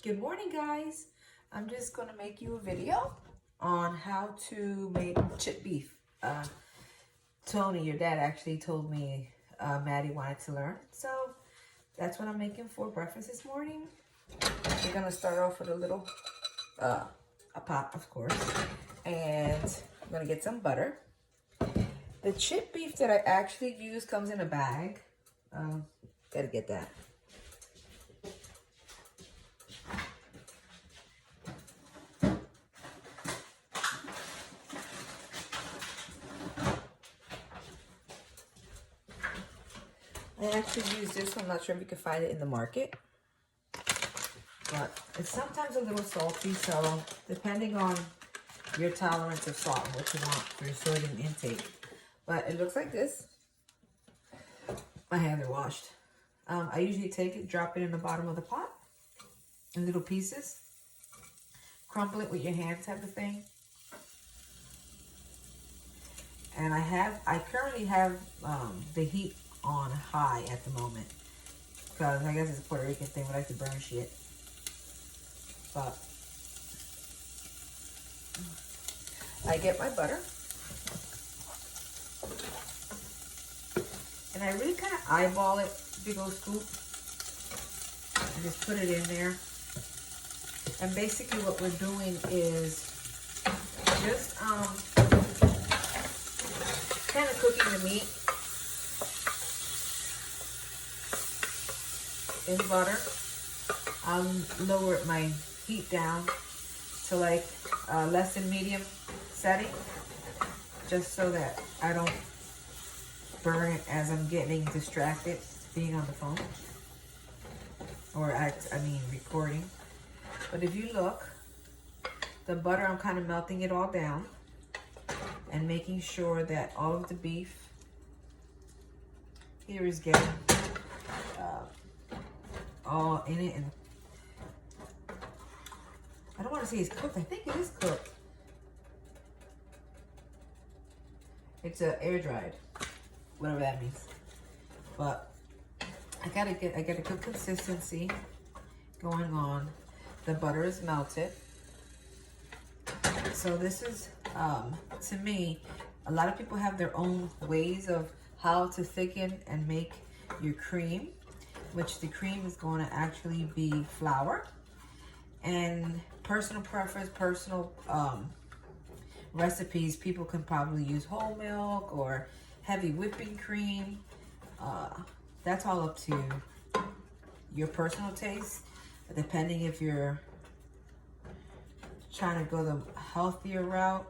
Good morning, guys. I'm just gonna make you a video on how to make chip beef. Tony, your dad, actually told me Maddie wanted to learn, so that's what I'm making for breakfast this morning. We're gonna start off with a pot, of course, and I'm gonna get some butter. The chip beef that I actually use comes in a bag. Gotta get that. I actually use this one. I'm not sure if you can find it in the market, but it's sometimes a little salty, so depending on your tolerance of salt and what you want for your sodium intake. But it looks like this. My hands are washed. I usually take it, drop it in the bottom of the pot in little pieces, crumple it with your hand type of thing. And I currently have the heat on high at the moment because I guess it's a Puerto Rican thing. We like to burn shit. But I get my butter and I really kind of eyeball it, big old scoop, and just put it in there. And basically what we're doing is just kind of cooking the meat in butter. I'll lower my heat down to like less than medium setting, just so that I don't burn it as I'm getting distracted being on the phone or recording. But if you look, the butter, I'm kind of melting it all down and making sure that all of the beef here is getting all in it. And I don't want to say it's cooked. I think it is cooked. It's air dried, whatever that means. But I got a good consistency going on. The butter is melted. So this is, to me, a lot of people have their own ways of how to thicken and make your cream, which the cream is going to actually be flour. And personal preference, personal recipes, people can probably use whole milk or heavy whipping cream. That's all up to your personal taste, depending if you're trying to go the healthier route.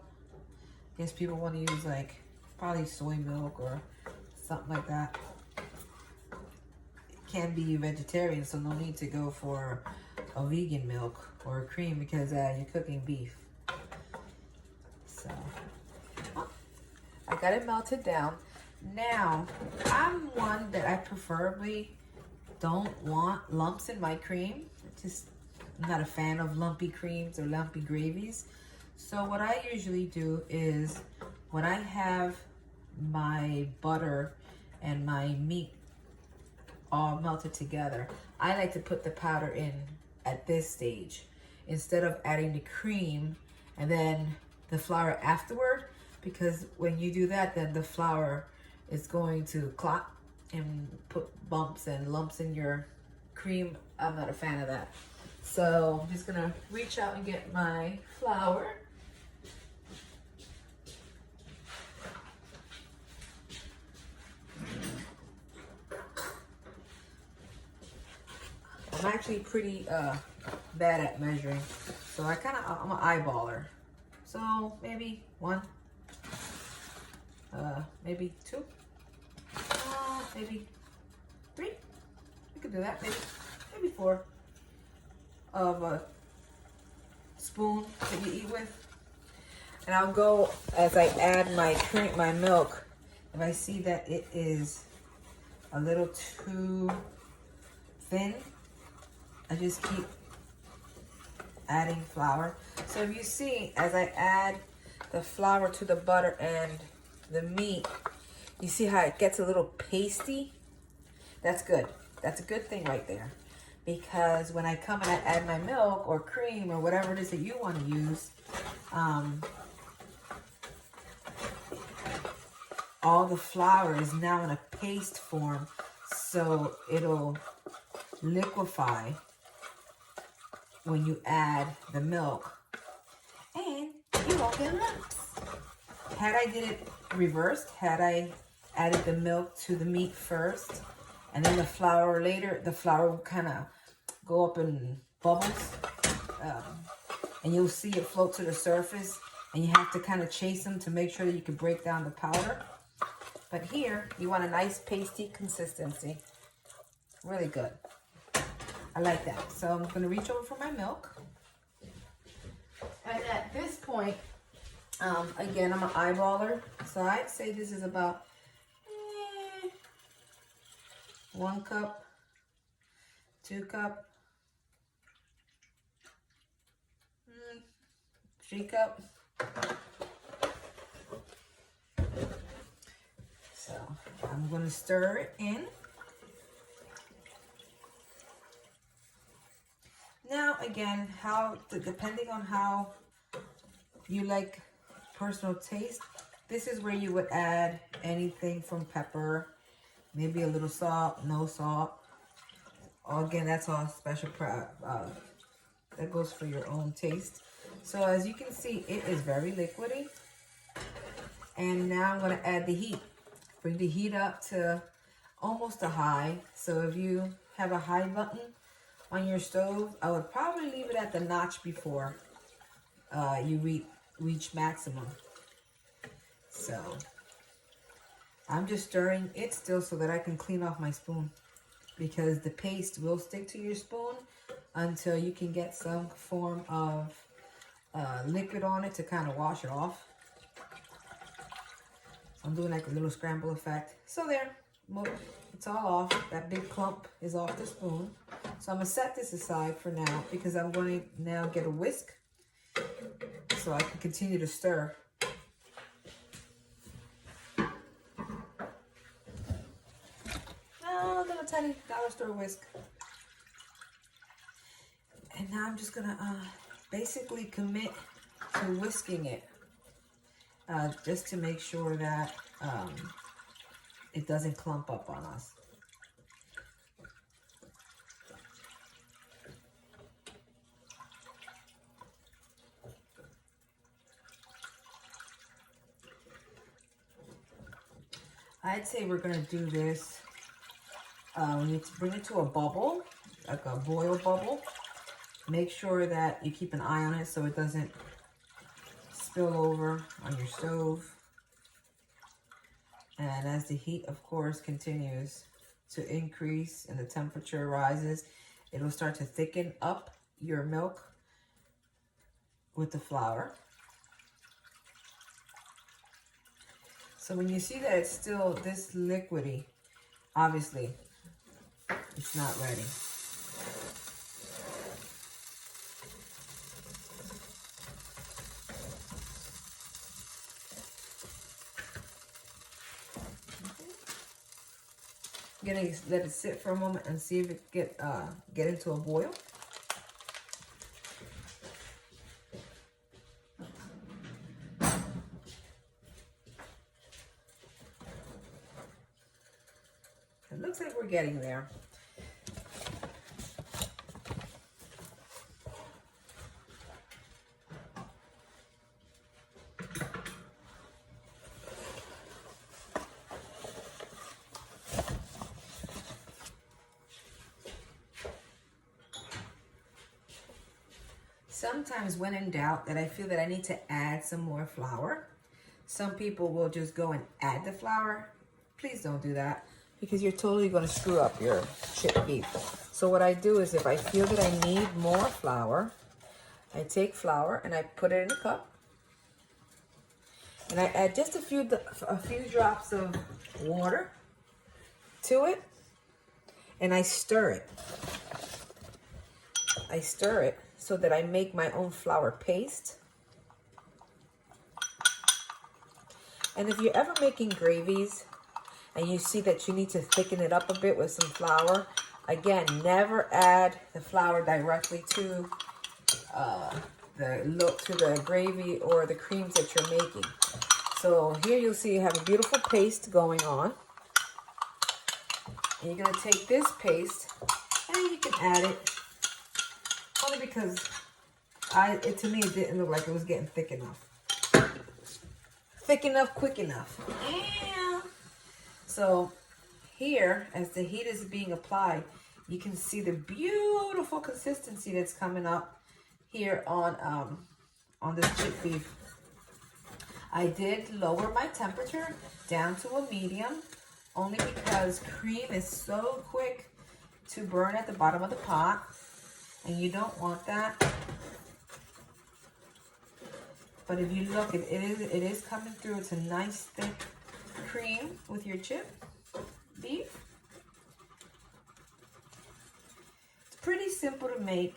I guess people want to use like probably soy milk or something like that. It can be vegetarian, so no need to go for a vegan milk or a cream because you're cooking beef. So I got it melted down. Now I'm one that I preferably don't want lumps in my cream. I'm not a fan of lumpy creams or lumpy gravies. So what I usually do is when I have my butter and my meat all melted together, I like to put the powder in at this stage instead of adding the cream and then the flour afterward, because when you do that, then the flour is going to clot and put bumps and lumps in your cream. I'm not a fan of that. So I'm just gonna reach out and get my flour. I'm actually pretty bad at measuring, so I'm an eyeballer. So maybe one, maybe two, maybe three. We could do that. Maybe four of a spoon that you eat with. And I'll go as I add my cream, my milk. If I see that it is a little too thin, I just keep adding flour. So if you see, as I add the flour to the butter and the meat, you see how it gets a little pasty? That's good. That's a good thing right there. because when I come and I add my milk or cream or whatever it is that you want to use, all the flour is now in a paste form, so it'll liquefy when you add the milk, and you won't get lumps. Had I did it reversed, had I added the milk to the meat first and then the flour later, the flour will kind of go up in bubbles, and you'll see it float to the surface, and you have to kind of chase them to make sure that you can break down the powder. But here, you want a nice pasty consistency. Really good. I like that. So I'm going to reach over for my milk. And at this point, again, I'm an eyeballer. So I'd say this is about 1 cup, 2 cup, 3 cup. So I'm going to stir it in. Now again, depending on how you like personal taste, this is where you would add anything from pepper, maybe a little salt, no salt. Again, that's all special that goes for your own taste. So as you can see, it is very liquidy. And now I'm going to add the heat. Bring the heat up to almost a high. So if you have a high button on your stove, I would probably leave it at the notch before you reach maximum. So I'm just stirring it still so that I can clean off my spoon, because the paste will stick to your spoon until you can get some form of liquid on it to kind of wash it off. So I'm doing like a little scramble effect. So there, it's all off. That big clump is off the spoon. So I'm going to set this aside for now, because I'm going to now get a whisk so I can continue to stir. A little tiny dollar store whisk. And now I'm just going to basically commit to whisking it, just to make sure that it doesn't clump up on us. I'd say we're going to do this. We need to bring it to a bubble, like a boil bubble. Make sure that you keep an eye on it so it doesn't spill over on your stove. And as the heat, of course, continues to increase and the temperature rises, it'll start to thicken up your milk with the flour. So when you see that it's still this liquidy, obviously it's not ready. I'm gonna let it sit for a moment and see if it get into a boil. It looks like we're getting there. Sometimes when in doubt that I feel that I need to add some more flour, some people will just go and add the flour. Please don't do that, because you're totally going to screw up your chipped beef. So what I do is, if I feel that I need more flour, I take flour and I put it in a cup. And I add just a few drops of water to it. And I stir it. I stir it so that I make my own flour paste. And if you're ever making gravies and you see that you need to thicken it up a bit with some flour, Again, never add the flour directly to the gravy or the creams that you're making. So here you'll see you have a beautiful paste going on. And you're going to take this paste and you can add it, only because to me it didn't look like it was getting thick enough. Thick enough, quick enough. Yeah. So here, as the heat is being applied, you can see the beautiful consistency that's coming up here on this chick beef. I did lower my temperature down to a medium, only because cream is so quick to burn at the bottom of the pot, and you don't want that. But if you look, it is coming through. It's a nice thick cream with your chip beef. It's pretty simple to make.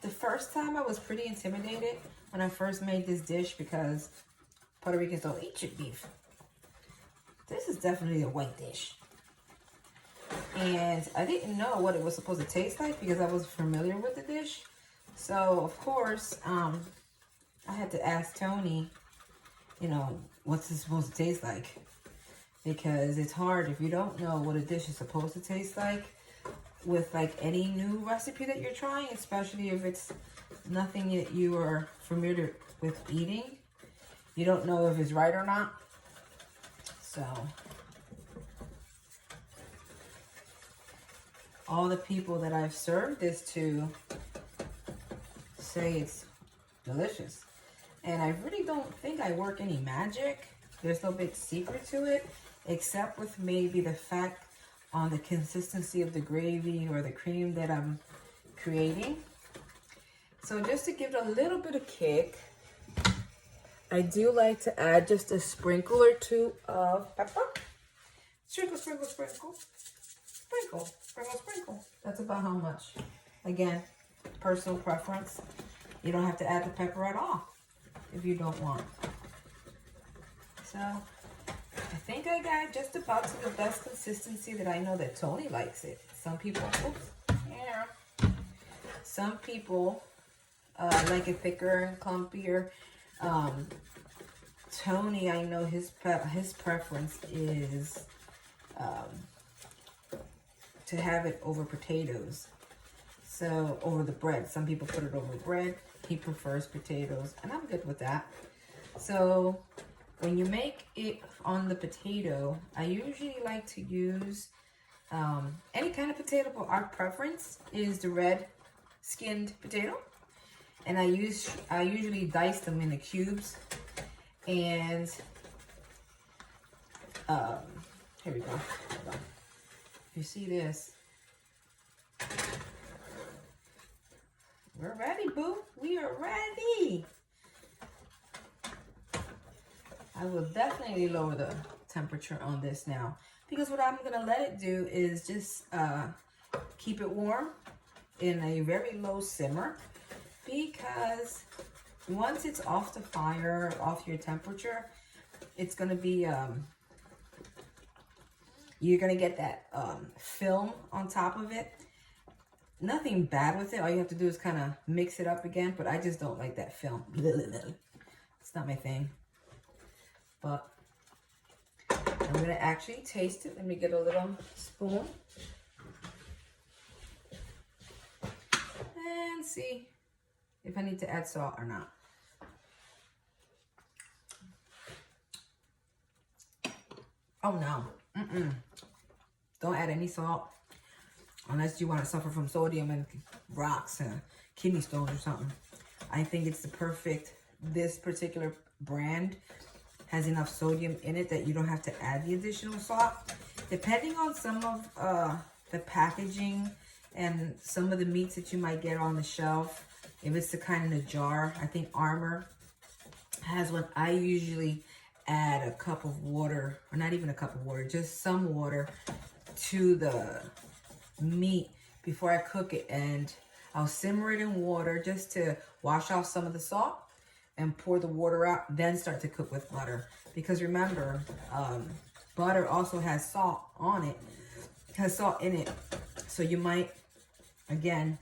The first time I was pretty intimidated when I first made this dish because Puerto Ricans don't eat chip beef. This is definitely a white dish. And I didn't know what it was supposed to taste like because I was familiar with the dish. So, of course, I had to ask Tony, you know, what's this supposed to taste like? Because it's hard if you don't know what a dish is supposed to taste like with like any new recipe that you're trying, especially if it's nothing that you are familiar with eating. You don't know if it's right or not. So all the people that I've served this to say it's delicious. And I really don't think I work any magic. There's no big secret to it, except with maybe the fact on the consistency of the gravy or the cream that I'm creating. So just to give it a little bit of kick, I do like to add just a sprinkle or two of pepper. Sprinkle, sprinkle, sprinkle. Sprinkle, sprinkle, sprinkle. That's about how much. Again, personal preference. You don't have to add the pepper at all if you don't want. So I think I got just about to the best consistency that I know that Tony likes it. Some people, some people like it thicker and clumpier. Tony, I know his preference is to have it over potatoes. So over the bread. Some people put it over bread. He prefers potatoes, and I'm good with that. So when you make it on the potato, I usually like to use any kind of potato, but our preference is the red skinned potato. And I usually dice them into cubes. And here we go. Hold on. You see this? We're ready, boo. We are ready. I will definitely lower the temperature on this now, because what I'm gonna let it do is just keep it warm in a very low simmer, because once it's off the fire, off your temperature, it's gonna be you're gonna get that film on top of it. Nothing bad with it. All you have to do is kind of mix it up again, but I just don't like that film. It's not my thing. But I'm going to actually taste it. Let me get a little spoon. And see if I need to add salt or not. Oh, no. Don't add any salt. Unless you want to suffer from sodium and rocks and kidney stones or something. I think it's the perfect, this particular brand has enough sodium in it that you don't have to add the additional salt. Depending on some of the packaging and some of the meats that you might get on the shelf, if it's the kind in a jar, I think Armour has one. I usually add a cup of water, or not even a cup of water, just some water to the meat before I cook it, and I'll simmer it in water just to wash off some of the salt and pour the water out, then start to cook with butter. Because remember, butter also has salt on it, has salt in it. So you might, again,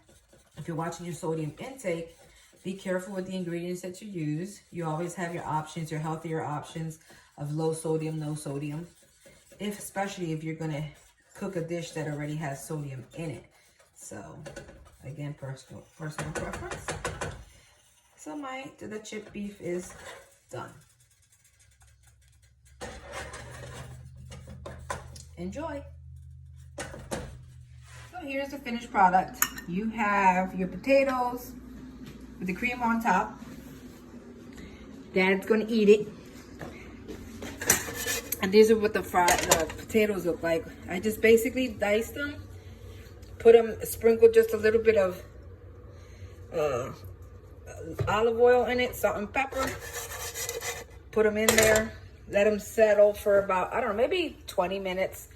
if you're watching your sodium intake, be careful with the ingredients that you use. You always have your options, your healthier options of low sodium, no sodium. Especially if you're gonna cook a dish that already has sodium in it. So, again, personal preference. So the chipped beef is done. Enjoy. So here's the finished product. You have your potatoes with the cream on top. Dad's gonna eat it. And these are what the potatoes look like. I just basically diced them, sprinkled just a little bit of olive oil in it, salt and pepper. Put them in there, let them settle for about, I don't know, maybe 20 minutes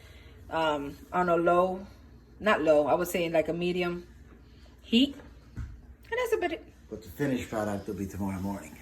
on a low, not low, I would say like a medium heat. And that's about it. But the finished product will be tomorrow morning.